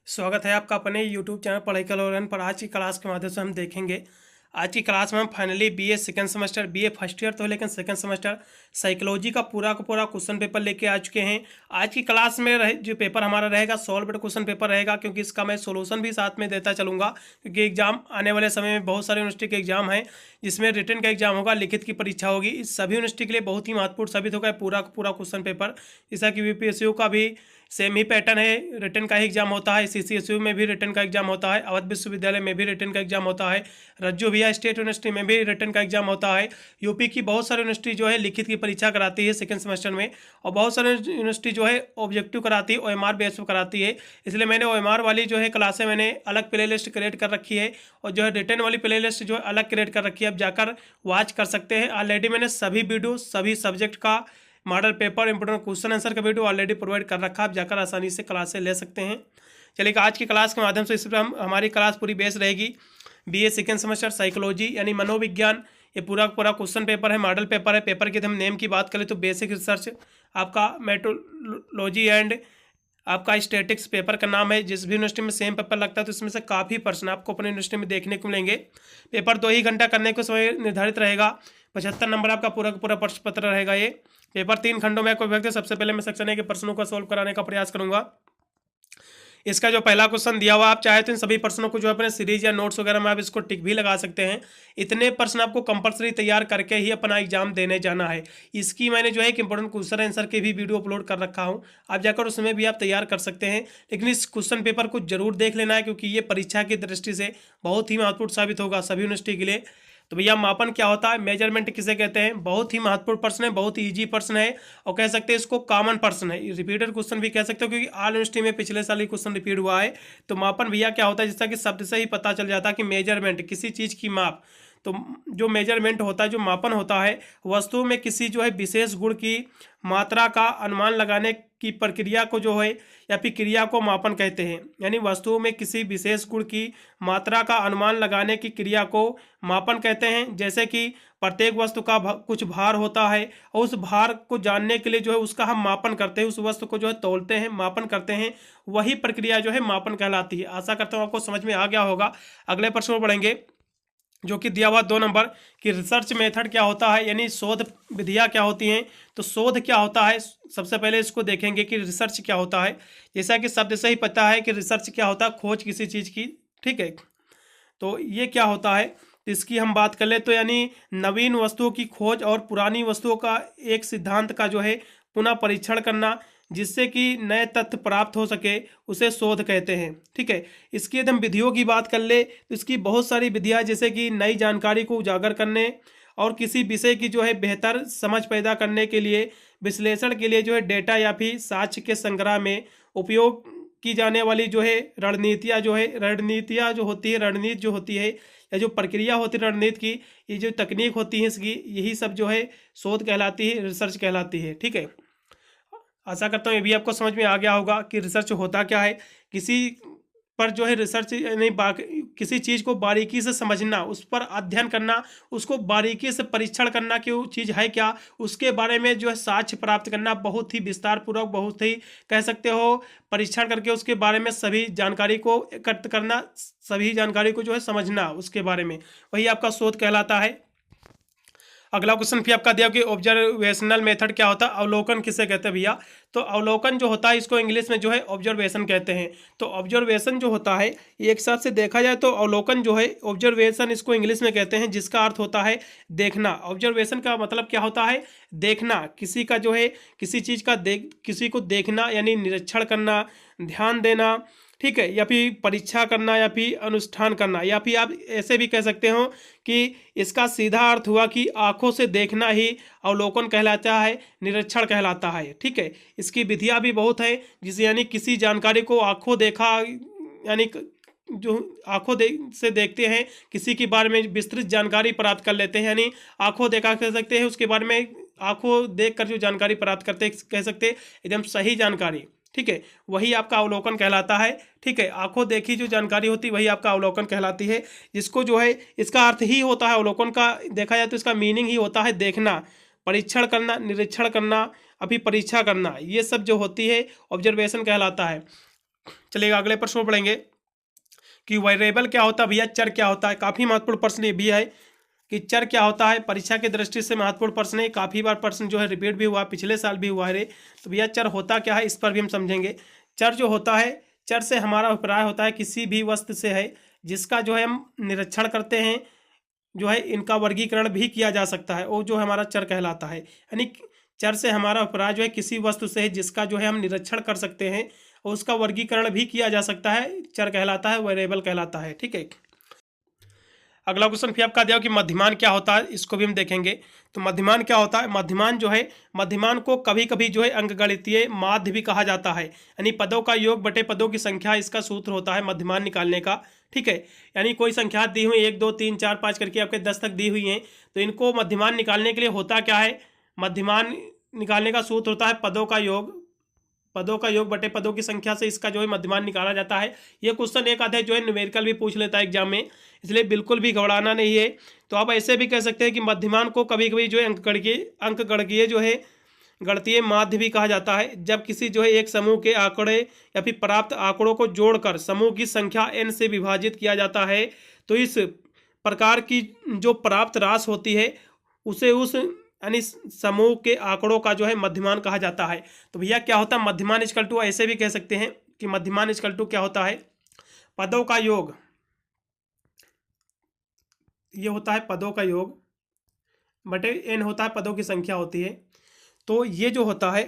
स्वागत है आपका अपने यूट्यूब चैनल पढ़ाई का लोरन पर। आज की क्लास के माध्यम से हम देखेंगे। आज की क्लास में हम finally BA second semester, BA first year तो लेकिन सेकंड सेमेस्टर साइकोलॉजी का पूरा क्वेश्चन पेपर लेके आ चुके हैं। आज की क्लास में जो पेपर हमारा रहेगा सॉल्व्ड क्वेश्चन पेपर रहेगा, क्योंकि इसका मैं सोल्यूशन भी साथ में देता चलूँगा, क्योंकि एग्जाम आने वाले समय में बहुत सारे यूनिवर्सिटी के एग्जाम हैं जिसमें रिटन का एग्जाम होगा, लिखित की परीक्षा होगी। इस सभी यूनिवर्सिटी के लिए बहुत ही महत्वपूर्ण साबित होगा पूरा क्वेश्चन पेपर। जैसा कि यूपीएससी का भी सेम ही पैटर्न है, रिटन का ही एग्जाम होता है। सीसीएसयू में भी रिटन का एग्जाम होता है, अवध विश्वविद्यालय में भी रिटन का एग्जाम होता है, रज्जू भैया स्टेट यूनिवर्सिटी में भी रिटन का एग्जाम होता है। यूपी की बहुत सारी यूनिवर्सिटी जो है लिखित की परीक्षा कराती है सेकंड सेमेस्टर में, और बहुत सारी यूनिवर्सिटी जो है ऑब्जेक्टिव कराती है, ओएमआर बेस पर कराती है। इसलिए मैंने ओएमआर वाली जो है क्लासें मैंने अलग प्ले लिस्ट क्रिएट कर रखी है, और जो है रिटन वाली प्ले लिस्ट जो है अलग क्रिएट कर रखी है, आप जाकर वॉच कर सकते हैं। ऑलरेडी मैंने सभी वीडियो सभी सब्जेक्ट का model paper important question answer का वीडियो ऑलरेडी प्रोवाइड कर रखा है, आप जाकर आसानी से क्लासें ले सकते हैं। चलिए आज की क्लास के माध्यम से इस पर हमारी क्लास पूरी बेस रहेगी बीए सेकंड सेमेस्टर साइकोलॉजी यानी मनोविज्ञान। ये पूरा क्वेश्चन पेपर है, मॉडल पेपर है। पेपर के हम नेम की बात करें तो बेसिक रिसर्च आपका मेट्रोलॉजी एंड आपका स्टैटिक्स पेपर का नाम है। जिस भी यूनिवर्सिटी में सेम पेपर लगता है तो इसमें से काफ़ी प्रश्न आपको अपने यूनिवर्सिटी में देखने को मिलेंगे। पेपर 2 ही घंटा करने को समय निर्धारित रहेगा। 75 नंबर आपका पूरा प्रश्न पत्र रहेगा। ये पेपर 3 खंडों में आपको विभक्त है। सबसे पहले मैं सेक्शन ए के प्रश्नों को सोल्व कराने का प्रयास करूंगा। इसका जो पहला क्वेश्चन दिया हुआ, आप चाहे तो इन सभी प्रश्नों को जो अपने सीरीज या नोट्स वगैरह में आप इसको टिक भी लगा सकते हैं। इतने प्रश्न आपको कंपलसरी तैयार करके ही अपना एग्जाम देने जाना है। इसकी मैंने जो है एक इंपॉर्टेंट क्वेश्चन आंसर के भी वीडियो अपलोड कर रखा हूँ, आप जाकर उसमें भी आप तैयार कर सकते हैं। लेकिन इस क्वेश्चन पेपर को जरूर देख लेना है, क्योंकि ये परीक्षा की दृष्टि से बहुत ही महत्वपूर्ण साबित होगा सभी यूनिवर्सिटी के लिए। तो भैया मापन क्या होता है, मेजरमेंट किसे कहते हैं, बहुत ही महत्वपूर्ण प्रश्न है, बहुत ही इजी प्रश्न है, और कह सकते हैं इसको कॉमन प्रश्न है, रिपीटेड क्वेश्चन भी कह सकते हो, क्योंकि ऑल यूनिवर्सिटी में पिछले साल ही क्वेश्चन रिपीट हुआ है। तो मापन भैया क्या होता है, जैसा कि शब्द से ही पता चल जाता है कि मेजरमेंट किसी चीज़ की माप। तो जो मेजरमेंट होता है, जो मापन होता है, वस्तु में किसी जो है विशेष गुण की मात्रा का अनुमान लगाने की प्रक्रिया को जो है या फिर क्रिया को मापन कहते हैं। यानी वस्तुओं में किसी विशेष गुण की मात्रा का अनुमान लगाने की क्रिया को मापन कहते हैं। जैसे कि प्रत्येक वस्तु का कुछ भार होता है, और उस भार को जानने के लिए जो है उसका हम मापन करते हैं, उस वस्तु को जो है तौलते हैं, मापन करते हैं, वही प्रक्रिया जो है मापन कहलाती है। आशा करता हूँ आपको समझ में आ गया होगा। अगले प्रश्न में पढ़ेंगे, जो कि दिया हुआ 2 नंबर कि रिसर्च मेथड क्या होता है, यानी शोध विधियाँ क्या होती हैं। तो शोध क्या होता है, सबसे पहले इसको देखेंगे कि रिसर्च क्या होता है। जैसा कि शब्द से ही पता है कि रिसर्च क्या होता है, खोज किसी चीज़ की, ठीक है। तो ये क्या होता है, तो इसकी हम बात कर ले तो यानी नवीन वस्तुओं की खोज और पुरानी वस्तुओं का एक सिद्धांत का जो है पुनः परीक्षण करना, जिससे कि नए तथ्य प्राप्त हो सके, उसे शोध कहते हैं, ठीक है। इसकी यदि हम विधियों की बात कर ले तो इसकी बहुत सारी विधियाँ, जैसे कि नई जानकारी को उजागर करने और किसी विषय की जो है बेहतर समझ पैदा करने के लिए विश्लेषण के लिए जो है डेटा या फिर साक्ष्य के संग्रह में उपयोग की जाने वाली जो है रणनीतियाँ जो होती है, रणनीति जो होती है, या जो प्रक्रिया होती है रणनीति की, ये जो तकनीक होती है इसकी, यही सब जो है शोध कहलाती है, रिसर्च कहलाती है, ठीक है। आशा करता हूँ ये भी आपको समझ में आ गया होगा कि रिसर्च होता क्या है। किसी पर जो है रिसर्च यानी किसी चीज़ को बारीकी से समझना, उस पर अध्ययन करना, उसको बारीकी से परीक्षण करना कि वो चीज़ है क्या, उसके बारे में जो है साक्ष्य प्राप्त करना, बहुत ही विस्तार पूर्वक, बहुत ही कह सकते हो परीक्षण करके उसके बारे में सभी जानकारी को एकत्र करना, सभी जानकारी को जो है समझना उसके बारे में, वही आपका शोध कहलाता है। अगला क्वेश्चन फिर आपका दिया कि ऑब्जर्वेशनल मेथड क्या होता है, अवलोकन किसे कहते हैं भैया। तो अवलोकन जो होता है इसको इंग्लिश में जो है ऑब्जर्वेशन कहते हैं। तो ऑब्जर्वेशन जो होता है, ये एक साथ से देखा जाए तो अवलोकन जो है, ऑब्जर्वेशन इसको इंग्लिश में कहते हैं, जिसका अर्थ होता है देखना। ऑब्जर्वेशन का मतलब क्या होता है, देखना, किसी का जो है किसी चीज़ का किसी को देखना, यानी निरीक्षण करना, ध्यान देना, ठीक है, या फिर परीक्षा करना, या फिर अनुष्ठान करना, या फिर आप ऐसे भी कह सकते हो कि इसका सीधा अर्थ हुआ कि आंखों से देखना ही अवलोकन कहलाता है, निरीक्षण कहलाता है, ठीक है। इसकी विधियाँ भी बहुत है, जिसे यानी किसी जानकारी को आंखों देखा, यानी जो आंखों से देखते हैं, किसी के बारे में विस्तृत जानकारी प्राप्त कर लेते हैं, यानी आंखों देखा कह सकते हैं, उसके बारे में आंखों देख कर जो जानकारी प्राप्त करते हैं, कह सकते हैं एकदम सही जानकारी, ठीक है, वही आपका अवलोकन कहलाता है, ठीक है। आंखों देखी जो जानकारी होती है वही आपका अवलोकन कहलाती है, जिसको जो है इसका अर्थ ही होता है अवलोकन का, देखा जाए तो इसका मीनिंग ही होता है देखना, परीक्षण करना, निरीक्षण करना, अभी परीक्षा करना, ये सब जो होती है ऑब्जर्वेशन कहलाता है। चलिएगा अगले प्रश्न में पढ़ेंगे कि वेरिएबल क्या होता है भैया, चर क्या होता है। काफ़ी महत्वपूर्ण प्रश्न ये भी है कि चर क्या होता है, परीक्षा की दृष्टि से महत्वपूर्ण प्रश्न है। काफ़ी बार प्रश्न जो है रिपीट भी हुआ, पिछले साल भी हुआ है। तो भैया चर होता क्या है, इस पर भी हम समझेंगे। चर जो होता है, चर से हमारा अभिप्राय होता है किसी भी वस्तु से है जिसका जो है हम निरीक्षण करते हैं, जो है इनका वर्गीकरण भी किया जा सकता है, वो जो है हमारा चर कहलाता है। यानी चर से हमारा अभिप्राय जो है किसी वस्तु से है जिसका जो है हम निरीक्षण कर सकते हैं और उसका वर्गीकरण भी किया जा सकता है, चर कहलाता है, वेरिएबल कहलाता है। ठीक है, अगला क्वेश्चन फिर आपका दिया कि मध्यमान क्या होता है, इसको भी हम देखेंगे। तो मध्यमान क्या होता है, मध्यमान जो है, मध्यमान को कभी कभी जो है अंकगणितीय माध्य भी कहा जाता है। यानी पदों का योग बटे पदों की संख्या, इसका सूत्र होता है मध्यमान निकालने का। ठीक है, यानी कोई संख्या दी हुई 1 2 3 4 5 करके आपके 10 तक दी हुई हैं, तो इनको मध्यमान निकालने के लिए होता क्या है, मध्यमान निकालने का सूत्र होता है पदों का योग, पदों का योग बटे पदों की संख्या से इसका जो है मध्यमान निकाला जाता है। ये क्वेश्चन एक आधे जो है न्यूमेरिकल भी पूछ लेता है एग्जाम में, इसलिए बिल्कुल भी घबराना नहीं है। तो आप ऐसे भी कह सकते हैं कि मध्यमान को कभी कभी जो है अंकगणितीय जो है गणितीय माध्य भी कहा जाता है। जब किसी जो है एक समूह के आंकड़े या फिर प्राप्त आंकड़ों को जोड़कर समूह की संख्या n से विभाजित किया जाता है, तो इस प्रकार की जो प्राप्त राशि होती है उसे उस यानी समूह के आंकड़ों का जो है मध्यमान कहा जाता है। तो भैया क्या होता है मध्यमान इक्वल टू, ऐसे भी कह सकते हैं कि मध्यमान इक्वल टू क्या होता है, पदों का योग, ये होता है पदों का योग बटे n होता है पदों की संख्या होती है। तो ये जो होता है,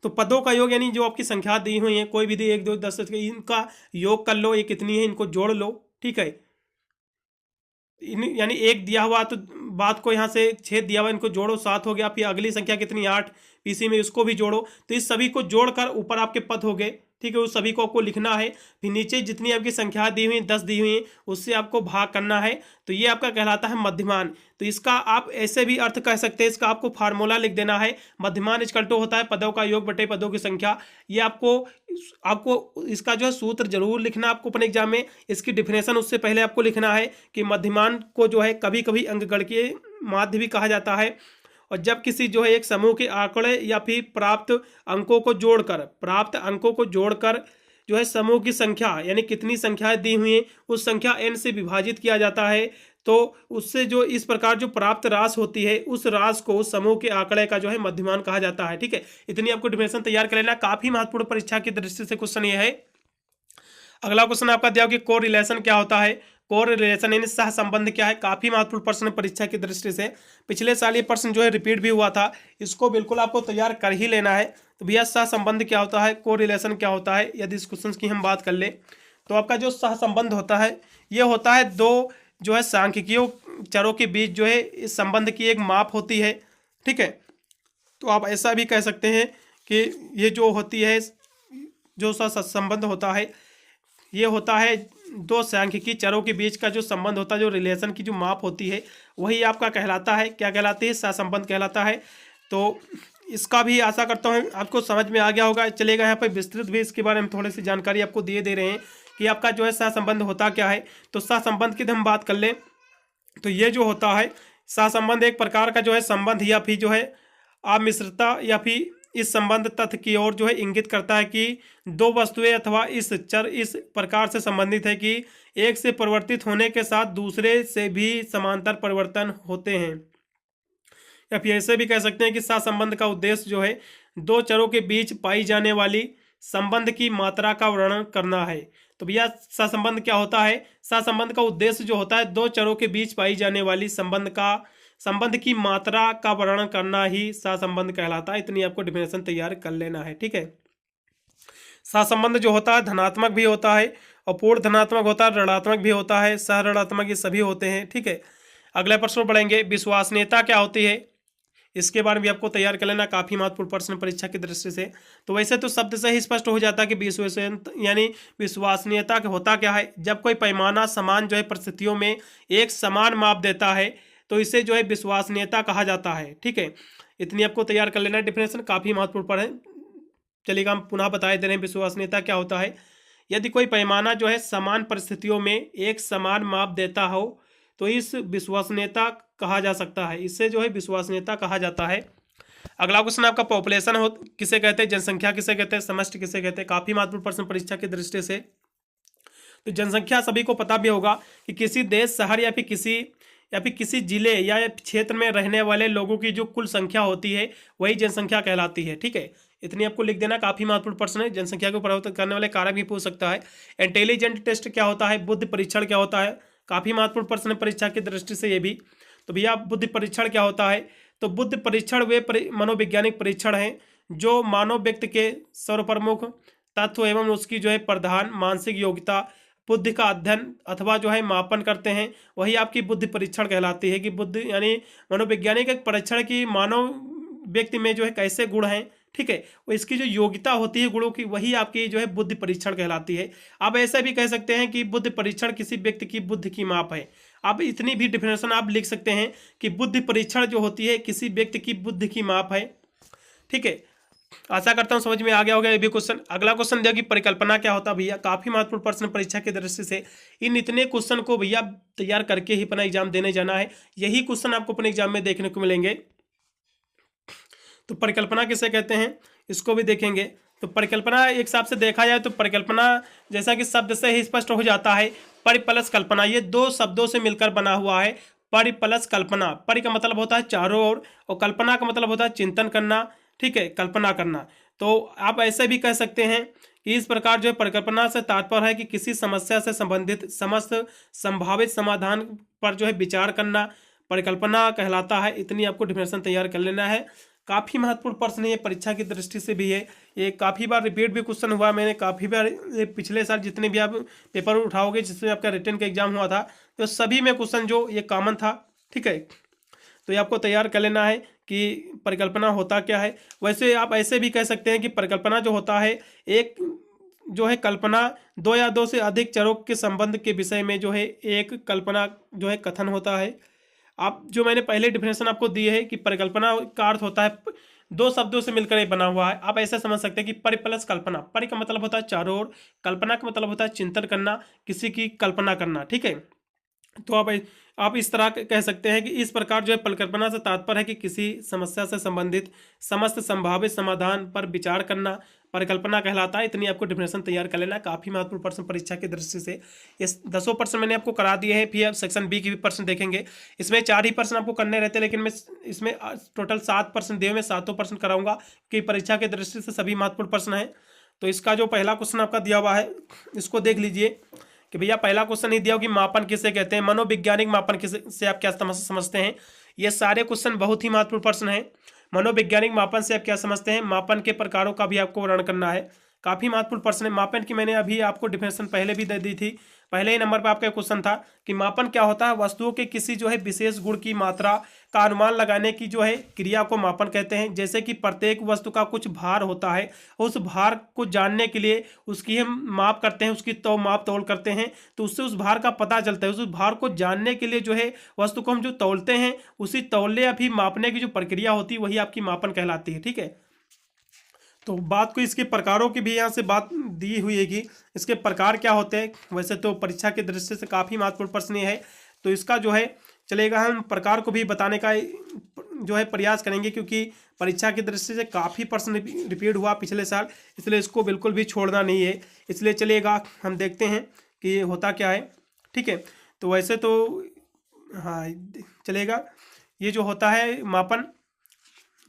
तो पदों का योग यानी जो आपकी संख्या दी हुई है, कोई भी दी 1 2 10 इनका योग कर लो, ये कितनी है इनको जोड़ लो। ठीक है, यानी एक दिया हुआ तो बात को यहाँ से 6 दिया हुआ, इनको जोड़ो 7 हो गया, फिर अगली संख्या कितनी 8 पीसी में उसको भी जोड़ो, तो इस सभी को जोड़कर ऊपर आपके पद हो गए। ठीक है, उस सभी को आपको लिखना है, फिर नीचे जितनी आपकी संख्या दी हुई 10 दी हुई है उससे आपको भाग करना है। तो ये आपका कहलाता है मध्यमान। तो इसका आप ऐसे भी अर्थ कह सकते हैं, इसका आपको फार्मूला लिख देना है, मध्यमान इक्वल टू होता है पदों का योग बटे पदों की संख्या। ये आपको इसका जो है सूत्र जरूर लिखना आपको अपने एग्जाम में। इसकी डिफिनेशन उससे पहले आपको लिखना है कि मध्यमान को जो है कभी कभी अंकगणितीय माध्य भी कहा जाता है, और जब किसी जो है एक समूह के आंकड़े या फिर प्राप्त अंकों को जोड़कर जो है समूह की संख्या यानी कितनी संख्याएं दी हुई हैं उस संख्या n से विभाजित किया जाता है, तो उससे जो इस प्रकार जो प्राप्त राशि होती है उस राशि को उस समूह के आंकड़े का जो है मध्यमान कहा जाता है। ठीक है, इतनी आपको डिफिनेशन तैयार कर लेना, काफी महत्वपूर्ण परीक्षा की दृष्टि से क्वेश्चन ये है। अगला क्वेश्चन आपका दिया कि को रिलेशन क्या होता है, को रिलेशन यानी सह संबंध क्या है। काफी महत्वपूर्ण प्रश्न परीक्षा की दृष्टि से, पिछले साल ये प्रश्न जो है रिपीट भी हुआ था, इसको बिल्कुल आपको तैयार कर ही लेना है। तो भैया सह संबंध क्या होता है, को रिलेशन क्या होता है, यदि इस क्वेश्चन की हम बात कर ले तो आपका जो सह संबंध होता है ये होता है दो जो है सांख्यिकीय चरों के बीच जो है इस संबंध की एक माप होती है। ठीक है, तो आप ऐसा भी कह सकते हैं कि ये जो होती है जो सह संबंध होता है ये होता है दो सांख्यिकीय चरों के बीच का जो संबंध होता है, जो रिलेशन की जो माप होती है वही आपका कहलाता है, क्या कहलाती है, सहसंबंध कहलाता है। तो इसका भी आशा करता हूँ आपको समझ में आ गया होगा। चलेगा यहाँ पर विस्तृत भी इसके बारे में थोड़ी सी जानकारी आपको दे रहे हैं कि आपका जो है सहसंबंध होता क्या है। तो सहसंबंध की हम बात कर लें तो ये जो होता है सहसंबंध एक प्रकार का जो है संबंध या फिर जो है अमिश्रता या फिर इस संबंध तथ्य की ओर जो है इंगित करता है कि दो वस्तुएं अथवा इस चर इस प्रकार से संबंधित है कि एक से परिवर्तित होने के साथ दूसरे से भी समांतर परिवर्तन होते हैं। या फिर ऐसे भी कह सकते हैं कि सहसंबंध का उद्देश्य जो है दो चरों के बीच पाई जाने वाली संबंध की मात्रा का वर्णन करना है। तो भैया सहसंबंध क्या होता है, सहसंबंध का उद्देश्य जो होता है दो चरों के बीच पाई जाने वाली संबंध की मात्रा का वर्णन करना ही सहसंबंध कहलाता है। इतनी आपको डिफिनेशन तैयार कर लेना है। ठीक है, सहसंबंध जो होता है धनात्मक भी होता है और पूर्ण धनात्मक होता है, ऋणात्मक भी होता है, सह ऋणात्मक, ये सभी होते हैं। ठीक है, अगले प्रश्न पढ़ेंगे विश्वसनीयता क्या होती है, इसके बारे में भी आपको तैयार कर लेना, काफी महत्वपूर्ण प्रश्न परीक्षा की दृष्टि से। तो वैसे तो शब्द से ही स्पष्ट हो जाता है कि यानी विश्वसनीयता होता क्या है, जब कोई पैमाना समान जो है परिस्थितियों में एक समान माप देता है तो इसे जो है विश्वसनीयता कहा जाता है। ठीक है, इतनी आपको तैयार कर लेना, डिफिनेशन काफी महत्वपूर्ण पर है। चलिएगा हम पुनः बता दे रहे हैं विश्वसनीयता क्या होता है। यदि कोई पैमाना जो है समान परिस्थितियों में एक समान माप देता हो तो इस विश्वसनीयता कहा जा सकता है, इससे जो है विश्वसनीयता कहा जाता है। अगला क्वेश्चन आपका पॉपुलेशन हो किसे कहते हैं, जनसंख्या किसे कहते हैं, समष्टि किसे कहते हैं। काफी महत्वपूर्ण प्रश्न परीक्षा की दृष्टि से। तो जनसंख्या सभी को पता भी होगा कि किसी देश, शहर या फिर किसी जिले या क्षेत्र में रहने वाले लोगों की जो कुल संख्या होती है वही जनसंख्या कहलाती है। ठीक है, इतनी आपको लिख देना। काफी महत्वपूर्ण प्रश्न है। जनसंख्या को प्रभावित करने वाले कारक भी पूछ सकता है। इंटेलिजेंट टेस्ट क्या होता है, बुद्धि परीक्षण क्या होता है, काफी महत्वपूर्ण प्रश्न है परीक्षा की दृष्टि से ये भी। तो भैया बुद्धि परीक्षण क्या होता है, तो बुद्धि परीक्षण वे मनोवैज्ञानिक परीक्षण हैं जो मानव व्यक्ति के सर्वप्रमुख तत्व एवं उसकी जो है प्रधान मानसिक योग्यता बुद्धि का अध्ययन अथवा जो है मापन करते हैं, वही आपकी बुद्धि परीक्षण कहलाती है। कि बुद्धि यानी मनोवैज्ञानिक एक परीक्षण की मानव व्यक्ति में जो है कैसे गुण हैं, ठीक है, वो इसकी जो योग्यता होती है गुणों की, वही आपकी जो है बुद्धि परीक्षण कहलाती है। आप ऐसा भी कह सकते हैं कि बुद्धि परीक्षण किसी व्यक्ति की बुद्धि की माप है। अब इतनी भी डिफिनेशन आप लिख सकते हैं कि बुद्धि परीक्षण जो होती है किसी व्यक्ति की बुद्धि की माप है। ठीक है, आशा करता हूं समझ में आ गया होगा ये भी क्वेश्चन। अगला क्वेश्चन दिया कि परिकल्पना क्या होता है भैया, काफी महत्वपूर्ण प्रश्न परीक्षा की दृष्टि से। इन इतने क्वेश्चन को भैया तैयार करके ही अपना एग्जाम देने जाना है। यही क्वेश्चन आपको अपने एग्जाम में देखने को मिलेंगे। तो परिकल्पना किसे कहते हैं इसको भी देखेंगे। तो परिकल्पना एक हिसाब से देखा जाए तो परिकल्पना जैसा कि शब्द से ही स्पष्ट हो जाता है, परि प्लस कल्पना, ये दो शब्दों से मिलकर बना हुआ है। परि प्लस कल्पना, परि का मतलब होता है चारों ओर और कल्पना का मतलब होता है चिंतन करना। ठीक है, कल्पना करना। तो आप ऐसे भी कह सकते हैं कि इस प्रकार जो है परिकल्पना से तात्पर्य है कि किसी समस्या से संबंधित समस्त संभावित समाधान पर जो है विचार करना परिकल्पना कहलाता है। इतनी आपको डिफिनेशन तैयार कर लेना है। काफ़ी महत्वपूर्ण प्रश्न है ये परीक्षा की दृष्टि से भी है। ये काफ़ी बार रिपीट भी क्वेश्चन हुआ, मैंने काफ़ी बार पिछले साल जितने भी आप पेपर उठाओगे जिसमें आपका रिटन का एग्जाम हुआ था तो सभी में क्वेश्चन जो ये कॉमन था। ठीक है, तो ये आपको तैयार कर लेना है कि परिकल्पना होता क्या है। वैसे आप ऐसे भी कह सकते हैं कि परिकल्पना जो होता है एक जो है कल्पना दो या दो से अधिक चरों के संबंध के विषय में जो है एक कल्पना जो है कथन होता है। आप जो मैंने पहले डिफिनेशन आपको दी है कि परिकल्पना का अर्थ होता है दो शब्दों से मिलकर ये बना हुआ है। आप ऐसे समझ सकते हैं कि परि प्लस कल्पना, परि का मतलब होता है चारों ओर, कल्पना का मतलब होता है चिंतन करना, किसी की कल्पना करना। ठीक है, तो आप इस तरह कह सकते हैं कि इस प्रकार जो है परिकल्पना से तात्पर्य है कि किसी समस्या से संबंधित समस्त संभावित समाधान पर विचार करना परिकल्पना कहलाता है। इतनी आपको डिफिनेशन तैयार कर लेना। काफी महत्वपूर्ण प्रश्न परीक्षा की दृष्टि से। इस 10 प्रश्न मैंने आपको करा दिए हैं। फिर आप सेक्शन बी की भी प्रश्न देखेंगे। इसमें 4 ही प्रश्न आपको करने रहते हैं, लेकिन मैं इसमें टोटल 7 प्रश्न दिए, मैं 7 प्रश्न कराऊंगा कि परीक्षा की दृष्टि से सभी महत्वपूर्ण प्रश्न हैं। तो इसका जो पहला क्वेश्चन आपका दिया हुआ है इसको देख लीजिए कि भैया पहला क्वेश्चन ही दिया हो कि मापन किसे कहते हैं, मनोवैज्ञानिक मापन किसे से आप क्या समझते हैं। ये सारे क्वेश्चन बहुत ही महत्वपूर्ण प्रश्न हैं। मनोवैज्ञानिक मापन से आप क्या समझते हैं, मापन के प्रकारों का भी आपको वर्णन करना है। काफी महत्वपूर्ण प्रश्न है। मापन की मैंने अभी आपको डिफिनेशन पहले भी दे दी थी। पहले ही नंबर पर आपका क्वेश्चन था कि मापन क्या होता है, वस्तुओं के किसी जो है विशेष गुण की मात्रा का अनुमान लगाने की जो है क्रिया को मापन कहते हैं। जैसे कि प्रत्येक वस्तु का कुछ भार होता है, उस भार को जानने के लिए उसकी हम माप करते हैं, उसकी माप तौल करते हैं, तो उससे उस भार का पता चलता है। उस भार को जानने के लिए जो है वस्तु को हम जो तौलते हैं उसी तौलने या फिर मापने की जो प्रक्रिया होती है वही आपकी मापन कहलाती है। ठीक है, तो बात को इसके प्रकारों की भी यहाँ से बात दी हुई है कि इसके प्रकार क्या होते हैं। वैसे तो परीक्षा की दृष्टि से काफ़ी महत्वपूर्ण प्रश्न है, तो इसका जो है चलेगा हम प्रकार को भी बताने का जो है प्रयास करेंगे, क्योंकि परीक्षा की दृष्टि से काफ़ी प्रश्न रिपीट हुआ पिछले साल, इसलिए इसको बिल्कुल भी छोड़ना नहीं है। इसलिए चलेगा हम देखते हैं कि ये होता क्या है। ठीक है, तो वैसे तो हाँ चलेगा। ये जो होता है मापन,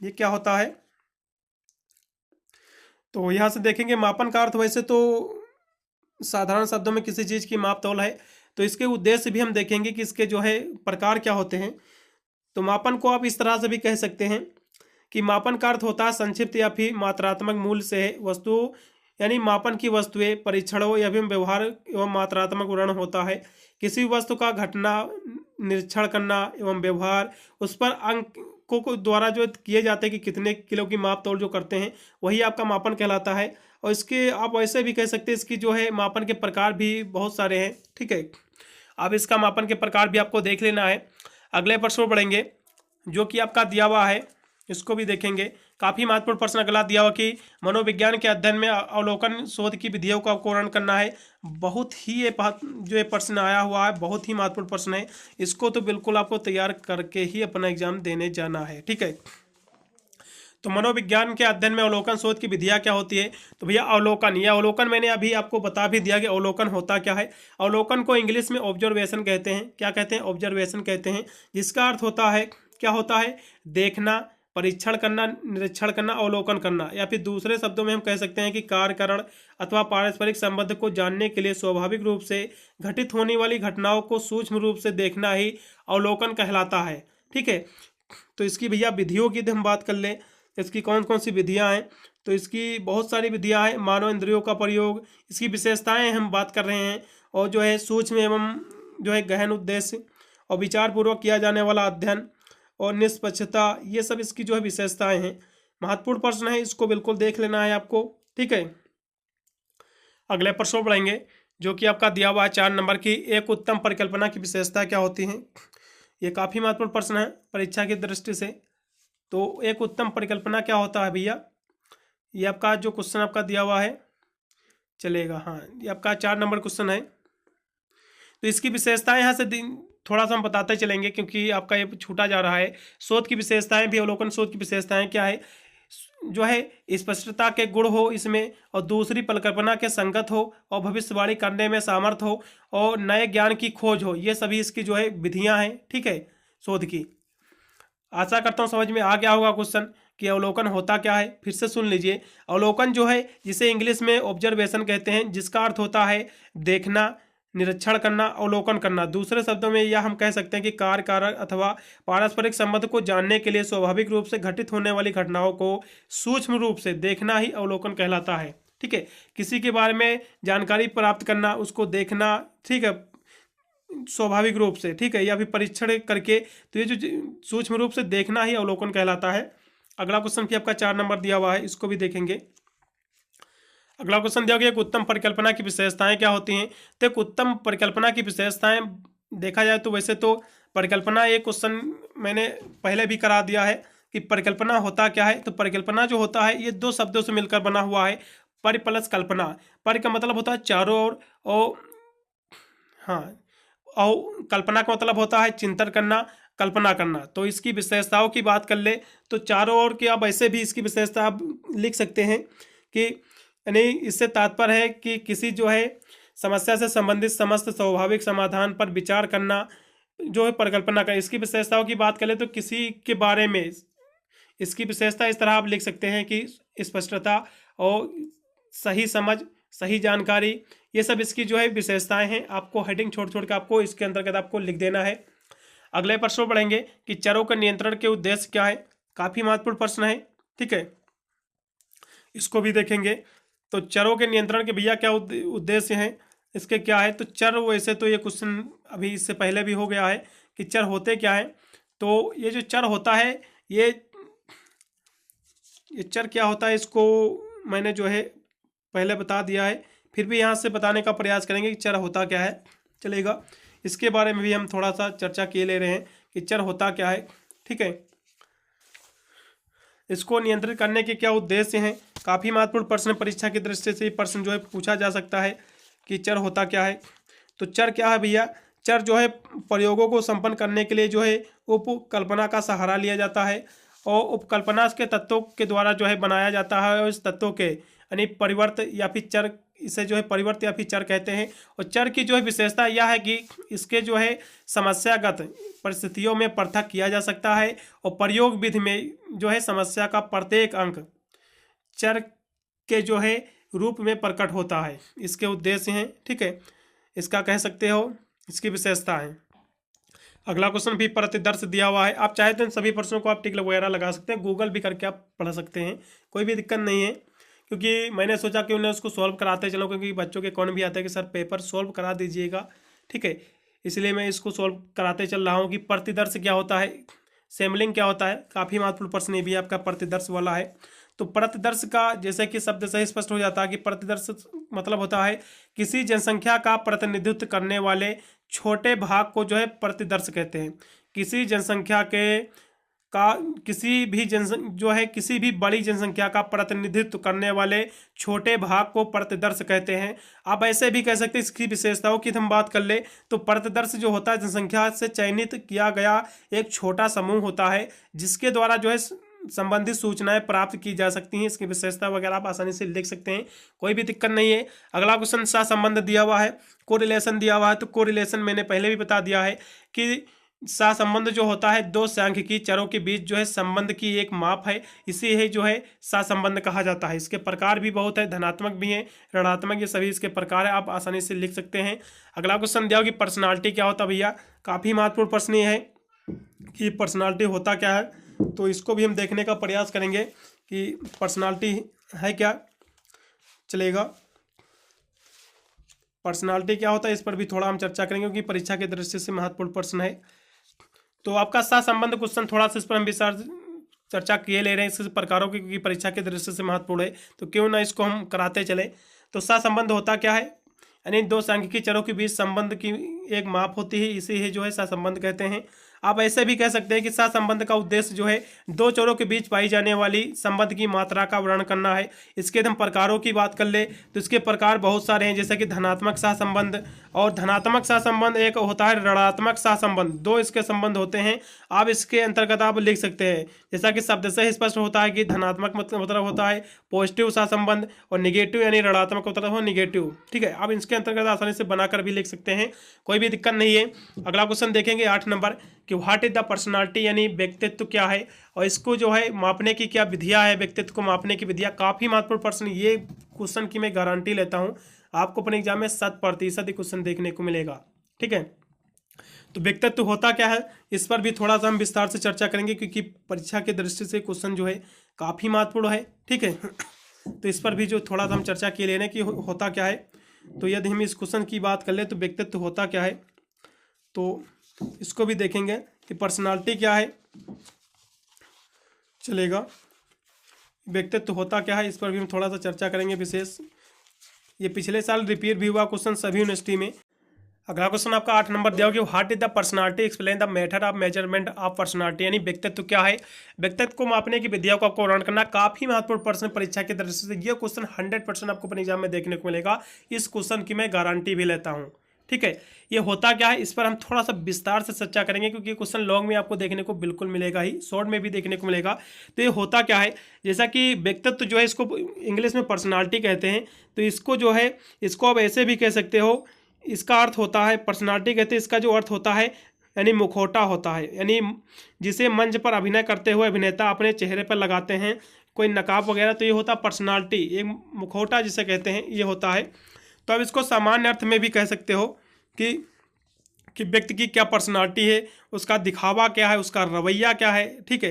ये क्या होता है, तो यहाँ से देखेंगे मापन का अर्थ वैसे तो साधारण शब्दों में किसी चीज़ की माप तौल है। तो इसके उद्देश्य भी हम देखेंगे कि इसके जो है प्रकार क्या होते हैं। तो मापन को आप इस तरह से भी कह सकते हैं कि मापन का अर्थ होता है संक्षिप्त या फिर मात्रात्मक मूल्य से वस्तु, यानी मापन की वस्तुएं परीक्षणों या फिर व्यवहार एवं मात्रात्मक वर्णन होता है। किसी वस्तु का घटना निरीक्षण करना एवं व्यवहार उस पर अंकों को द्वारा जो किए जाते हैं कि कितने किलो की माप तोल जो करते हैं वही आपका मापन कहलाता है। और इसके आप वैसे भी कह सकते हैं इसकी जो है मापन के प्रकार भी बहुत सारे हैं। ठीक है, अब इसका मापन के प्रकार भी आपको देख लेना है। अगले प्रश्न बढ़ेंगे जो कि आपका दिया हुआ है, इसको भी देखेंगे। काफ़ी महत्वपूर्ण प्रश्न अगला दिया हुआ कि मनोविज्ञान के अध्ययन में अवलोकन शोध की विधियों का वर्णन करना है। बहुत ही ये जो ये प्रश्न आया हुआ है, बहुत ही महत्वपूर्ण प्रश्न है। इसको तो बिल्कुल आपको तैयार करके ही अपना एग्जाम देने जाना है। ठीक है, तो मनोविज्ञान के अध्ययन में अवलोकन शोध की विधियाँ क्या होती है? तो भैया अवलोकन, यह अवलोकन मैंने अभी आपको बता भी दिया कि अवलोकन होता क्या है। अवलोकन को इंग्लिश में ऑब्जर्वेशन कहते हैं। क्या कहते हैं? ऑब्जर्वेशन कहते हैं, जिसका अर्थ होता है, क्या होता है? देखना, परीक्षण करना, निरीक्षण करना, अवलोकन करना, या फिर दूसरे शब्दों में हम कह सकते हैं कि कार्यकरण अथवा पारस्परिक संबंध को जानने के लिए स्वाभाविक रूप से घटित होने वाली घटनाओं को सूक्ष्म रूप से देखना ही अवलोकन कहलाता है। ठीक है, तो इसकी भैया विधियों की हम बात कर लें, इसकी कौन कौन सी विधियां हैं? तो इसकी बहुत सारी विधियां हैं। मानव इंद्रियों का प्रयोग, इसकी विशेषताएं हम बात कर रहे हैं, और जो है सूक्ष्म एवं जो है गहन उद्देश्य और विचारपूर्वक किया जाने वाला अध्ययन और निष्पक्षता, ये सब इसकी जो है विशेषताएं हैं। महत्वपूर्ण प्रश्न है, इसको बिल्कुल देख लेना है आपको। ठीक है, अगले प्रश्न बढ़ेंगे, जो कि आपका दिया हुआ है 4 नंबर की, एक उत्तम परिकल्पना की विशेषता क्या होती है? ये काफ़ी महत्वपूर्ण प्रश्न है परीक्षा की दृष्टि से। तो एक उत्तम परिकल्पना क्या होता है भैया? ये आपका जो क्वेश्चन आपका दिया हुआ है, चलेगा, हाँ, ये आपका 4 नंबर क्वेश्चन है। तो इसकी विशेषताएं यहाँ से थोड़ा सा हम बताते चलेंगे, क्योंकि आपका ये छूटा जा रहा है। शोध की विशेषताएं भी, अवलोकन शोध की विशेषताएं क्या है? जो है स्पष्टता के गुण हो इसमें, और दूसरी परिकल्पना के संगत हो, और भविष्यवाणी करने में सामर्थ्य हो, और नए ज्ञान की खोज हो। ये सभी इसकी जो है विधियां हैं। ठीक है, शोध की। आशा करता हूँ समझ में आ गया होगा क्वेश्चन कि अवलोकन होता क्या है। फिर से सुन लीजिए। अवलोकन जो है, जिसे इंग्लिश में ऑब्जर्वेशन कहते हैं, जिसका अर्थ होता है देखना, निरीक्षण करना, अवलोकन करना। दूसरे शब्दों में यह हम कह सकते हैं कि कार्य कारक अथवा पारस्परिक संबंध को जानने के लिए स्वाभाविक रूप से घटित होने वाली घटनाओं को सूक्ष्म रूप से देखना ही अवलोकन कहलाता है। ठीक है, किसी के बारे में जानकारी प्राप्त करना, उसको देखना, ठीक है, स्वाभाविक रूप से, ठीक है, या फिर परीक्षण करके, तो ये जो सूक्ष्म रूप से देखना ही अवलोकन कहलाता है। अगला क्वेश्चन भी आपका 4 नंबर दिया हुआ है, इसको भी देखेंगे। अगला क्वेश्चन दिया गया, एक उत्तम परिकल्पना की विशेषताएं क्या होती हैं? तो एक उत्तम परिकल्पना की विशेषताएं देखा जाए तो वैसे तो परिकल्पना, एक क्वेश्चन मैंने पहले भी करा दिया है कि परिकल्पना होता क्या है। तो परिकल्पना जो होता है, ये 2 शब्दों से मिलकर बना हुआ है, परि प्लस कल्पना। परि का मतलब होता है चारों ओर, और हाँ, और कल्पना का मतलब होता है चिंतन करना, कल्पना करना। तो इसकी विशेषताओं की बात कर ले तो चारों ओर की आप ऐसे भी इसकी विशेषता आप लिख सकते हैं कि, यानी इससे तात्पर्य है कि किसी जो है समस्या से संबंधित समस्त स्वाभाविक समाधान पर विचार करना जो है परिकल्पना का। इसकी विशेषताओं की बात करें तो किसी के बारे में इसकी विशेषता इस तरह आप लिख सकते हैं कि स्पष्टता और सही समझ, सही जानकारी, ये सब इसकी जो है विशेषताएं हैं। आपको हेडिंग छोड़ छोड़ के आपको इसके अंतर्गत आपको लिख देना है। अगले प्रश्न बढ़ेंगे कि चरों के नियंत्रण के उद्देश्य क्या है। काफ़ी महत्वपूर्ण प्रश्न है। ठीक है, इसको भी देखेंगे। तो चरों के नियंत्रण के भैया क्या उद्देश्य हैं, इसके क्या है? तो चर, वैसे तो ये क्वेश्चन अभी इससे पहले भी हो गया है कि चर होते क्या हैं। तो ये जो चर होता है, ये चर क्या होता है, इसको मैंने जो है पहले बता दिया है, फिर भी यहाँ से बताने का प्रयास करेंगे कि चर होता क्या है। चलेगा, इसके बारे में भी हम थोड़ा सा चर्चा किए ले रहे हैं कि चर होता क्या है। ठीक है, इसको नियंत्रित करने के क्या उद्देश्य हैं। काफ़ी महत्वपूर्ण प्रश्न, परीक्षा की दृष्टि से ये प्रश्न जो है पूछा जा सकता है कि चर होता क्या है। तो चर क्या है भैया? चर जो है प्रयोगों को संपन्न करने के लिए जो है उपकल्पना का सहारा लिया जाता है, और उपकल्पना के तत्वों के द्वारा जो है बनाया जाता है, और इस तत्वों के यानी परिवर्त या फिर चर, इसे जो है परिवर्त या फिर चर कहते हैं। और चर की जो है विशेषता यह है कि इसके जो है समस्यागत परिस्थितियों में पृथक किया जा सकता है, और प्रयोग विधि में जो है समस्या का प्रत्येक अंक चर के जो है रूप में प्रकट होता है। इसके उद्देश्य हैं। ठीक है, इसका कह सकते हो इसकी विशेषता है। अगला क्वेश्चन भी प्रतिदर्श दिया हुआ है। आप चाहे तो इन सभी प्रश्नों को आप टिक वगैरह लगा सकते हैं, गूगल भी करके आप पढ़ सकते हैं, कोई भी दिक्कत नहीं है। क्योंकि मैंने सोचा कि उन्हें उसको सॉल्व कराते चलो, क्योंकि बच्चों के कौन भी आता है कि सर पेपर सॉल्व करा दीजिएगा। ठीक है, इसलिए मैं इसको सॉल्व कराते चल रहा हूँ कि प्रतिदर्श क्या होता है, सैम्पलिंग क्या होता है। काफ़ी महत्वपूर्ण प्रश्न ये भी आपका प्रतिदर्श वाला है। तो प्रतिदर्श का जैसे कि शब्द से स्पष्ट हो जाता है कि प्रतिदर्श मतलब होता है किसी जनसंख्या का प्रतिनिधित्व करने वाले छोटे भाग को जो है प्रतिदर्श कहते हैं। किसी जनसंख्या के का किसी भी बड़ी जनसंख्या का प्रतिनिधित्व करने वाले छोटे भाग को प्रतिदर्श कहते हैं। आप ऐसे भी कह सकते हैं, इसकी विशेषताओं की हम बात कर ले तो प्रतिदर्श जो होता है जनसंख्या से चयनित किया गया एक छोटा समूह होता है, जिसके द्वारा जो है संबंधित सूचनाएं प्राप्त की जा सकती हैं। इसकी विशेषता वगैरह आप आसानी से लिख सकते हैं, कोई भी दिक्कत नहीं है। अगला क्वेश्चन सहसंबंध दिया हुआ है, कोरिलेशन दिया हुआ है। तो कोरिलेशन मैंने पहले भी बता दिया है कि सहसंबंध जो होता है दो सांख्यिकी चरों के बीच जो है संबंध की एक माप है, इसे है जो है सहसंबंध कहा जाता है। इसके प्रकार भी बहुत है, धनात्मक भी है, ऋणात्मक, ये सभी इसके प्रकार है, आप आसानी से लिख सकते हैं। अगला क्वेश्चन दिया हो कि पर्सनालिटी क्या होता है भैया, काफ़ी महत्वपूर्ण प्रश्न ये है कि पर्सनालिटी होता क्या है। तो इसको भी हम देखने का प्रयास करेंगे कि पर्सनालिटी है क्या, चलेगा। पर्सनालिटी क्या होता है इस पर भी थोड़ा हम चर्चा करेंगे क्योंकि परीक्षा के दृष्टि से महत्वपूर्ण प्रश्न है। तो आपका सहसंबंध क्वेश्चन थोड़ा सा इस पर हम विस्तार चर्चा किए ले रहे हैं, इस प्रकारों की, क्योंकि परीक्षा के दृष्टि से महत्वपूर्ण है, तो क्यों ना इसको हम कराते चले। तो सहसंबंध होता क्या है, यानी दो सांख्यिकी चरों के बीच संबंध की एक माप होती है, इसे ही जो है सहसंबंध कहते हैं। आप ऐसे भी कह सकते हैं कि सहसंबंध का उद्देश्य जो है दो चरों के बीच पाई जाने वाली संबंध की मात्रा का वर्णन करना है। इसके हम प्रकारों की बात कर ले तो इसके प्रकार बहुत सारे हैं, जैसे कि धनात्मक सहसंबंध और धनात्मक सहसंबंध, एक होता है ऋणात्मक सहसंबंध, दो इसके संबंध होते हैं। आप इसके अंतर्गत आप लिख सकते हैं, जैसा कि शब्द से स्पष्ट होता है कि धनात्मक मतलब होता है पॉजिटिव सहसंबंध और निगेटिव यानी ऋणात्मक मतलब हो निगेटिव। ठीक है, आप इसके अंतर्गत आसानी से बनाकर भी लिख सकते हैं, कोई भी दिक्कत नहीं है। अगला क्वेश्चन देखेंगे 8 नंबर कि व्हाट इज द पर्सनालिटी, यानी व्यक्तित्व क्या है और इसको जो है मापने की क्या विधियां है, व्यक्तित्व को मापने की विधियां। काफ़ी महत्वपूर्ण प्रश्न, ये क्वेश्चन की मैं गारंटी लेता हूं आपको अपने एग्जाम में 100% क्वेश्चन देखने को मिलेगा। ठीक है, तो व्यक्तित्व होता क्या है इस पर भी थोड़ा सा हम विस्तार से चर्चा करेंगे क्योंकि परीक्षा की दृष्टि से क्वेश्चन जो है काफ़ी महत्वपूर्ण है। ठीक है, तो इस पर भी जो थोड़ा सा हम चर्चा किए ले रहे हैं कि होता क्या है। तो यदि हम इस क्वेश्चन की बात कर ले तो व्यक्तित्व होता क्या है, तो इसको भी देखेंगे कि पर्सनालिटी क्या है, चलेगा। व्यक्तित्व होता क्या है इस पर भी हम थोड़ा सा चर्चा करेंगे विशेष, ये पिछले साल रिपीट भी हुआ क्वेश्चन सभी यूनिवर्सिटी में। अगला क्वेश्चन आपका 8 नंबर दिया होगा, what is the personality, explain the method of measurement of personality, यानी व्यक्तित्व क्या है, व्यक्तित्व को मापने की विधियों को आपको वर्णन करना। काफी महत्वपूर्ण प्रश्न परीक्षा की दृष्टि से, ये क्वेश्चन 100% आपको अपने एग्जाम में देखने को मिलेगा, इस क्वेश्चन की मैं गारंटी भी लेता हूँ। ठीक है, ये होता क्या है इस पर हम थोड़ा सा विस्तार से चर्चा करेंगे क्योंकि क्वेश्चन लॉन्ग में आपको देखने को बिल्कुल मिलेगा ही, शॉर्ट में भी देखने को मिलेगा। तो ये होता क्या है, जैसा कि व्यक्तित्व जो है इसको इंग्लिश में पर्सनालिटी कहते हैं, तो इसको जो है इसको आप ऐसे भी कह सकते हो, इसका अर्थ होता है पर्सनालिटी कहते हैं, इसका जो अर्थ होता है यानी मुखौटा होता है, यानी जिसे मंच पर अभिनय करते हुए अभिनेता अपने चेहरे पर लगाते हैं, कोई नकाब वगैरह, तो ये होता है पर्सनालिटी, एक मुखौटा जिसे कहते हैं ये होता है। तो अब इसको सामान्य अर्थ में भी कह सकते हो कि व्यक्ति की क्या पर्सनालिटी है, उसका दिखावा क्या है, उसका रवैया क्या है। ठीक है,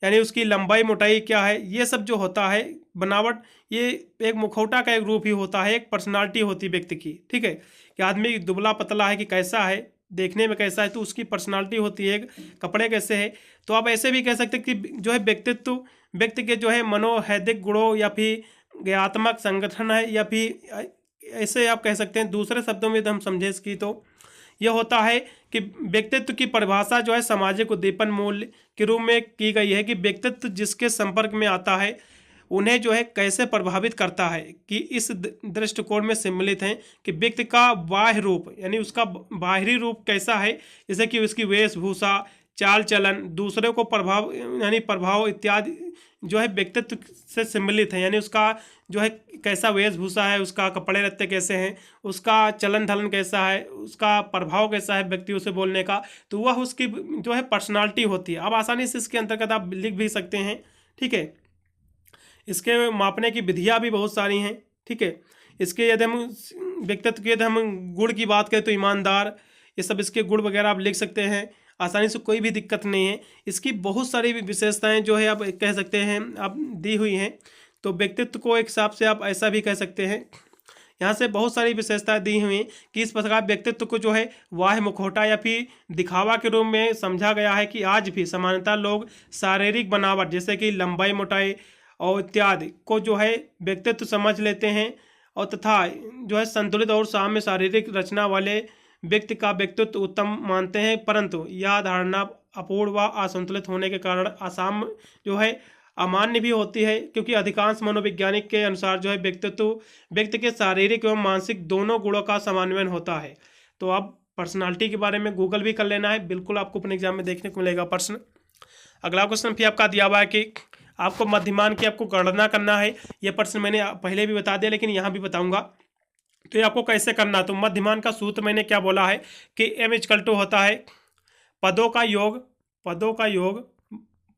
यानी उसकी लंबाई मोटाई क्या है, ये सब जो होता है बनावट, ये एक मुखौटा का एक रूप ही होता है, एक पर्सनालिटी होती है व्यक्ति की। ठीक है, कि आदमी दुबला पतला है कि कैसा है, देखने में कैसा है, तो उसकी पर्सनालिटी होती है, कपड़े कैसे है। तो आप ऐसे भी कह सकते हैं कि जो है व्यक्तित्व व्यक्ति के जो है मनोवैदिक गुणों या फिर ज्ञानात्मक संगठन है, या फिर ऐसे आप कह सकते हैं। दूसरे शब्दों में हम समझे इसकी तो यह होता है कि व्यक्तित्व की परिभाषा जो है सामाजिक उद्दीपन मूल्य के रूप में की गई है कि व्यक्तित्व जिसके संपर्क में आता है उन्हें जो है कैसे प्रभावित करता है, कि इस दृष्टिकोण में सम्मिलित हैं कि व्यक्ति का बाह्य रूप यानी उसका बाहरी रूप कैसा है, जैसे कि उसकी वेशभूषा, चाल चलन, दूसरे को प्रभाव यानी प्रभाव इत्यादि जो है व्यक्तित्व से सम्मिलित है, यानी उसका जो है कैसा वेशभूषा है, उसका कपड़े लत्ते कैसे हैं, उसका चलन ढलन कैसा है, उसका प्रभाव कैसा है व्यक्तियों से बोलने का, तो वह उसकी जो है पर्सनालिटी होती है। अब आसानी से इसके अंतर्गत आप लिख भी सकते हैं। ठीक है, इसके मापने की विधियाँ भी बहुत सारी हैं। ठीक है, इसके यदि हम व्यक्तित्व के यदि हम गुण की बात करें तो ईमानदार, ये सब इसके गुण वगैरह आप लिख सकते हैं आसानी से, कोई भी दिक्कत नहीं है। इसकी बहुत सारी विशेषताएं जो है आप कह सकते हैं आप दी हुई हैं, तो व्यक्तित्व को एक हिसाब से आप ऐसा भी कह सकते हैं। यहाँ से बहुत सारी विशेषताएं दी हुई हैं कि इस प्रकार व्यक्तित्व को जो है वाह मुखौटा या फिर दिखावा के रूप में समझा गया है कि आज भी सामान्यतः लोग शारीरिक बनावट जैसे कि लंबाई मोटाई और इत्यादि को जो है व्यक्तित्व समझ लेते हैं, और तथा जो है संतुलित और साम्य शारीरिक रचना वाले व्यक्ति का व्यक्तित्व उत्तम मानते हैं, परंतु यह धारणा अपूर्ण व असंतुलित होने के कारण असाम जो है अमान्य भी होती है, क्योंकि अधिकांश मनोवैज्ञानिक के अनुसार जो है व्यक्तित्व व्यक्ति के शारीरिक एवं मानसिक दोनों गुणों का समन्वय होता है। तो आप पर्सनालिटी के बारे में गूगल भी कर लेना है, बिल्कुल आपको अपने एग्जाम में देखने को मिलेगा प्रश्न। अगला क्वेश्चन भी आपका दिया हुआ है कि आपको मध्यमान की आपको गणना करना है। ये प्रश्न मैंने पहले भी बता दिया लेकिन यहाँ भी बताऊंगा। तो ये आपको कैसे करना, तो मध्यमान का सूत्र मैंने क्या बोला है कि m इक्वल टू होता है पदों का योग, पदों का योग,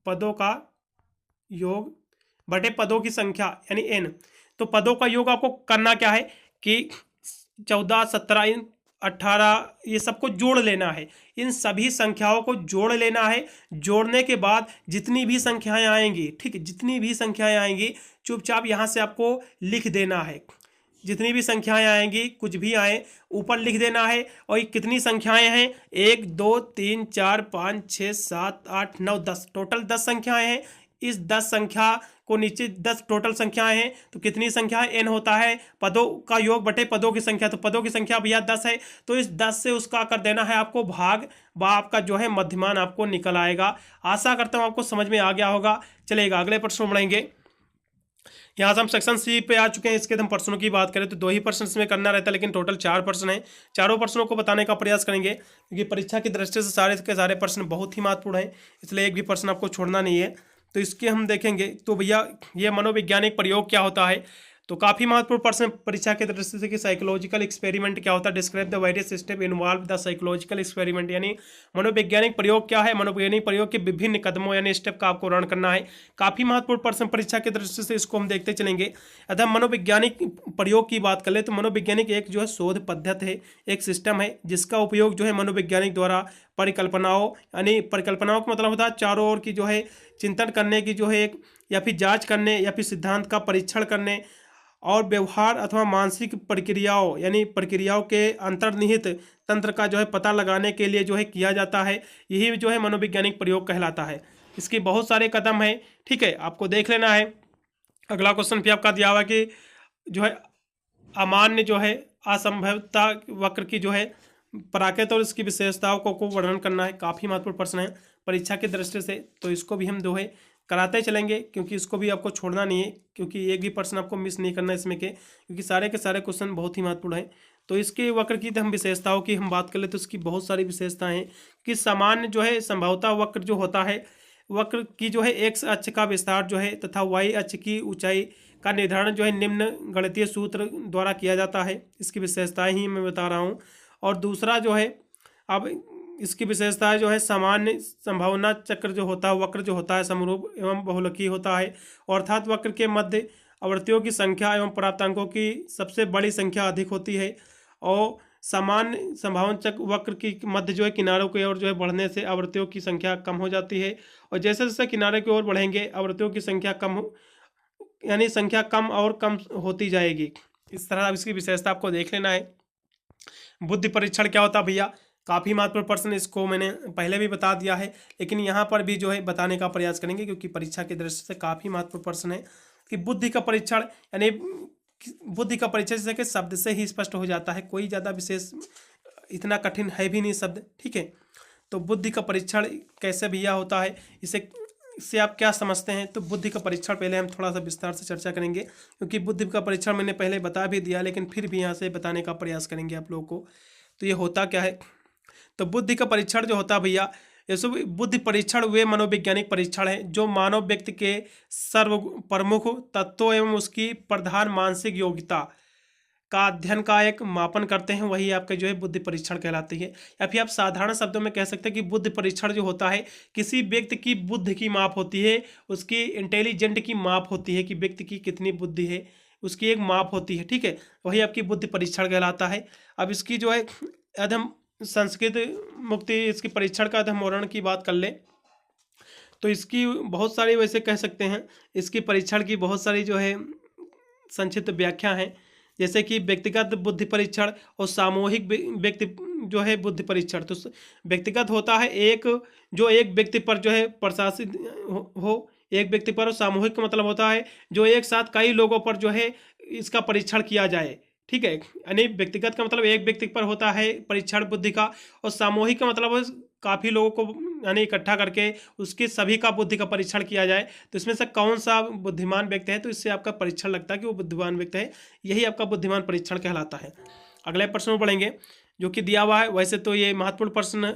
पदों का योग बटे पदों की संख्या यानी n। तो पदों का योग आपको करना क्या है कि 14, 17, 18 ये सबको जोड़ लेना है। इन सभी संख्याओं को जोड़ लेना है। जोड़ने के बाद जितनी भी संख्याएं आएंगी, ठीक है, जितनी भी संख्याएं आएंगी चुपचाप यहाँ से आपको लिख देना है। जितनी भी संख्याएं आएंगी, कुछ भी आए, ऊपर लिख देना है। और ये कितनी संख्याएं हैं, 1 2 3 4 5 6 7 8 9 10, टोटल 10 संख्याएं हैं। इस 10 संख्या को नीचे 10 टोटल संख्याएं हैं, तो कितनी संख्या n होता है पदों का योग बटे पदों की संख्या। तो पदों की संख्या भैया 10 है, तो इस 10 से उसका कर देना है आपको भाग, व आपका जो है मध्यमान आपको निकल आएगा। आशा करता हूँ आपको समझ में आ गया होगा। चलेगा अगले प्रश्न बढ़ेंगे। यहाँ से हम सेक्शन सी पे आ चुके हैं। इसके हम प्रश्नों की बात करें तो 2 ही प्रश्न इसमें करना रहता है, लेकिन टोटल 4 प्रश्न हैं। चारों प्रश्नों को बताने का प्रयास करेंगे क्योंकि परीक्षा की दृष्टि से सारे के सारे प्रश्न बहुत ही महत्वपूर्ण हैं, इसलिए एक भी प्रश्न आपको छोड़ना नहीं है। तो इसके हम देखेंगे। तो भैया ये मनोवैज्ञानिक प्रयोग क्या होता है, तो काफ़ी महत्वपूर्ण प्रश्न परीक्षा के दृष्टि से कि साइकोलॉजिकल एक्सपेरिमेंट क्या होता है। Describe the various step involve the psychological experiment, यानी मनोवैज्ञानिक प्रयोग क्या है, मनोवैज्ञानिक प्रयोग के विभिन्न कदमों यानी स्टेप का आपको वर्णन करना है। काफ़ी महत्वपूर्ण प्रश्न परीक्षा के दृष्टि से, इसको हम देखते चलेंगे। अतः मनोवैज्ञानिक प्रयोग की बात कर ले तो मनोवैज्ञानिक एक जो है शोध पद्धति है, एक सिस्टम है जिसका उपयोग जो है मनोवैज्ञानिक द्वारा परिकल्पनाओं यानी परिकल्पनाओं का मतलब होता है चारों ओर की जो है चिंतन करने की जो है एक, या फिर जांच करने या फिर सिद्धांत का परीक्षण करने और व्यवहार अथवा मानसिक प्रक्रियाओं यानी प्रक्रियाओं के अंतर्निहित तंत्र का जो है पता लगाने के लिए जो है किया जाता है। यही जो है मनोवैज्ञानिक प्रयोग कहलाता है। इसके बहुत सारे कदम हैं, ठीक है, आपको देख लेना है। अगला क्वेश्चन भी आपका दिया हुआ कि जो है अमान्य जो है असंभवता वक्र की जो है प्राकृत और इसकी विशेषताओं को वर्णन करना है। काफ़ी महत्वपूर्ण प्रश्न है परीक्षा की दृष्टि से, तो इसको भी हम जो है कराते चलेंगे क्योंकि इसको भी आपको छोड़ना नहीं है, क्योंकि एक भी प्रश्न आपको मिस नहीं करना इसमें क्योंकि सारे के सारे क्वेश्चन बहुत ही महत्वपूर्ण हैं। तो इसके वक्र की हम विशेषताओं की हम बात कर ले तो इसकी बहुत सारी विशेषताएं हैं कि सामान्य जो है संभवता वक्र जो होता है, वक्र की जो है एक्स अक्ष का विस्तार जो है तथा वाई अक्ष की ऊंचाई का निर्धारण जो है निम्न गणितीय सूत्र द्वारा किया जाता है। इसकी विशेषताएं ही मैं बता रहा हूँ। और दूसरा जो है, अब इसकी विशेषता जो है सामान्य संभावना चक्र जो होता है, वक्र जो होता है समरूप एवं बहुलकी होता है, अर्थात वक्र के मध्य आवृत्तियों की संख्या एवं प्राप्तांकों की सबसे बड़ी संख्या अधिक होती है। और सामान्य संभावना चक्र वक्र की मध्य जो है किनारों की ओर जो है बढ़ने से आवृत्तियों की संख्या कम हो जाती है, और जैसे जैसे किनारे की ओर बढ़ेंगे आवृत्तियों की संख्या यानी संख्या कम और कम होती जाएगी। इस तरह इसकी विशेषता आपको देख लेना है। बुद्धि परीक्षण क्या होता है भैया, काफ़ी महत्वपूर्ण प्रश्न, इसको मैंने पहले भी बता दिया है लेकिन यहाँ पर भी जो है बताने का प्रयास करेंगे क्योंकि परीक्षा की दृष्टि से काफ़ी महत्वपूर्ण प्रश्न है कि बुद्धि का परीक्षण यानी बुद्धि का परीक्षण जैसे कि शब्द से ही स्पष्ट हो जाता है, कोई ज़्यादा विशेष इतना कठिन है भी नहीं शब्द, ठीक है। तो बुद्धि का परीक्षण कैसे भैया होता है, इससे आप क्या समझते हैं। तो बुद्धि का परीक्षण पहले हम थोड़ा सा विस्तार से चर्चा करेंगे क्योंकि बुद्धि का परीक्षण मैंने पहले बता भी दिया लेकिन फिर भी यहाँ से बताने का प्रयास करेंगे आप लोगों को। तो ये होता क्या है, तो बुद्धि का परीक्षण जो होता है भैया, ये सब बुद्धि परीक्षण वे मनोवैज्ञानिक परीक्षण हैं जो मानव व्यक्ति के सर्व प्रमुख तत्वों एवं उसकी प्रधान मानसिक योग्यता का अध्ययन का एक मापन करते हैं, वही आपके जो है बुद्धि परीक्षण कहलाती है। या फिर आप साधारण शब्दों में कह सकते हैं कि बुद्धि परीक्षण जो होता है किसी व्यक्ति की बुद्धि की माप होती है, उसकी इंटेलिजेंट की माप होती है कि व्यक्ति की कितनी बुद्धि है, उसकी एक माप होती है, ठीक है, वही आपकी बुद्धि परीक्षण कहलाता है। अब इसकी जो है यदि हम संस्कृत मुक्ति इसकी परीक्षण का हम वर्णन की बात कर ले तो इसकी बहुत सारी वैसे कह सकते हैं, इसकी परीक्षण की बहुत सारी जो है संक्षिप्त व्याख्या है, जैसे कि व्यक्तिगत बुद्धि परीक्षण और सामूहिक व्यक्ति जो है बुद्धि परीक्षण। तो व्यक्तिगत होता है एक जो एक व्यक्ति पर जो है प्रशासित हो एक व्यक्ति पर, और सामूहिक का मतलब होता है जो एक साथ कई लोगों पर जो है इसका परीक्षण किया जाए, ठीक है। यानी व्यक्तिगत का मतलब एक व्यक्ति पर होता है परीक्षण बुद्धि का, और सामूहिक का मतलब काफ़ी लोगों को यानी इकट्ठा करके उसके सभी का बुद्धि का परीक्षण किया जाए। तो इसमें से कौन सा बुद्धिमान व्यक्ति है तो इससे आपका परीक्षण लगता है कि वो बुद्धिमान व्यक्ति है, यही आपका बुद्धिमान परीक्षण कहलाता है। अगले प्रश्न में पढ़ेंगे जो कि दिया हुआ है। वैसे तो ये महत्वपूर्ण प्रश्न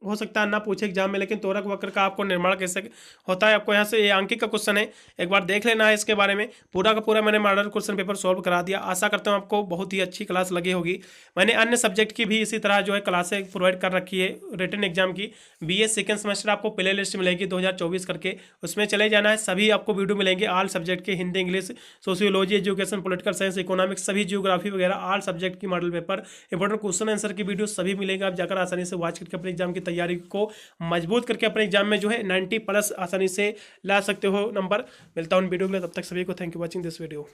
हो सकता है ना पूछे एग्जाम में, लेकिन त्वरक वक्र का आपको निर्माण कैसे होता है आपको यहाँ से, ये अंकित का क्वेश्चन है, एक बार देख लेना है इसके बारे में। पूरा का पूरा मैंने मॉडल क्वेश्चन पेपर सॉल्व करा दिया। आशा करता हूँ आपको बहुत ही अच्छी क्लास लगी होगी। मैंने अन्य सब्जेक्ट की भी इसी तरह जो है क्लासें प्रोवाइड कर रखी है रिटन एग्जाम की। BA सेकंड सेमेस्टर आपको प्ले लिस्ट मिलेगी 2024 करके, उसमें चले जाना है। सभी आपको वीडियो मिलेंगे ऑल सब्जेक्ट के, Hindi, English, sociology, education, political science, economics, सभी जियोग्राफी वगैरह ऑल सब्जेक्ट की model paper, important question answer की वीडियो सभी मिलेंगे। आप जाकर आसानी से वॉच करके अपने एग्जाम की तैयारी को मजबूत करके अपने एग्जाम में जो है 90+ आसानी से ला सकते हो नंबर। मिलता हूँ वीडियो के लिए, तब तक सभी को thank you watching this video.